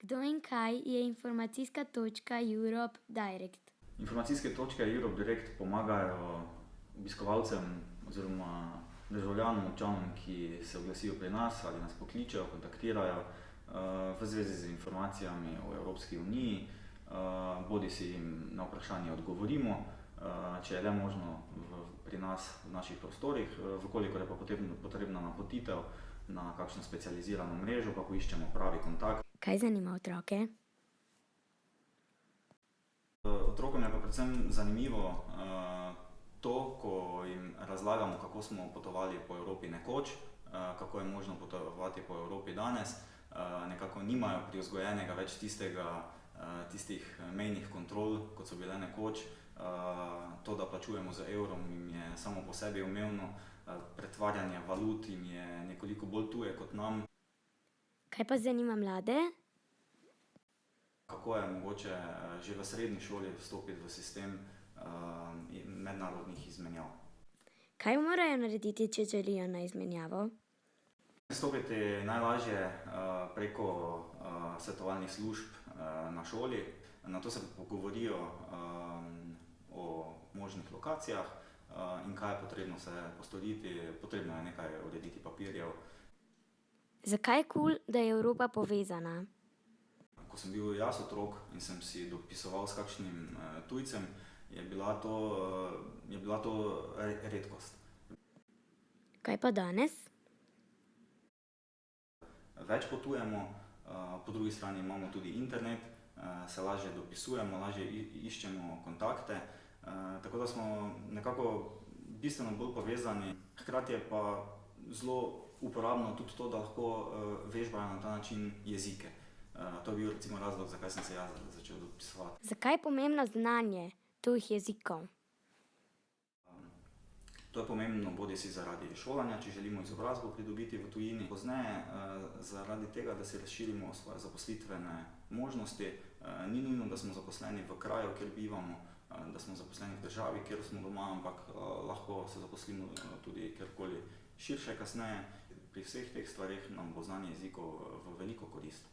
Kdo in kaj je informacijska točka Europe Direct? Informacijske točke Europe Direct pomagajo obiskovalcem oziroma državljanom, občanom, ki se oglasijo pri nas ali nas pokličejo, kontaktirajo v zvezi z informacijami o Evropski uniji, bodisi jim na vprašanje odgovorimo, če je le možno pri nas, v naših prostorih, vkolikor je pa potrebna napotitev na kakšno specializirano mrežo, pa poiščemo pravi kontakt. Kaj zanima otroke? Otrokom je pa predvsem zanimivo to, ko jim razlagamo, kako smo potovali po Evropi nekoč, kako je možno potovati po Evropi danes. Nekako nimajo privzgojenega več tistih mejnih kontrol, kot so bile nekoč. To, da plačujemo z evrom, jim je samo po sebi umevno, pretvarjanje valut jim je nekoliko bolj tuje kot nam. Kaj pa zanima mlade? Kako je mogoče že v srednji šoli vstopiti v sistem mednarodnih izmenjav. Kaj morajo narediti, če želijo na izmenjavo? Vstopiti najlažje preko svetovalnih služb na šoli, nato se pogovorijo o možnih lokacijah in kaj je potrebno se postoriti. Potrebno je nekaj urediti papirjev. Zakaj je kul, da je Evropa povezana? Ko sem bil jaz otrok in sem si dopisoval s kakšnim tujcem, je bila to redkost. Kaj pa danes? Več potujemo, po drugi strani imamo tudi internet, se lažje dopisujemo, lažje iščemo kontakte, tako da smo nekako bistveno bolj povezani. Hkrati je pa zelo uporabno tudi to, da lahko vežbajo na ta način jezike. To je bil recimo razlog, zakaj sem se jaz začel dopisovati. Zakaj je pomembno znanje tujih jezikov? To je pomembno bodisi zaradi šolanja, če želimo izobrazbo pridobiti v tujini. Pozneje zaradi tega, da si razširimo svoje zaposlitvene možnosti. Ni nujno, da smo zaposleni v kraju, kjer bivamo, da smo zaposleni v državi, kjer smo doma, ampak lahko se zaposlimo tudi kjerkoli širše kasneje. Pri vseh teh stvareh nam bo znanje jezikov v veliko korist.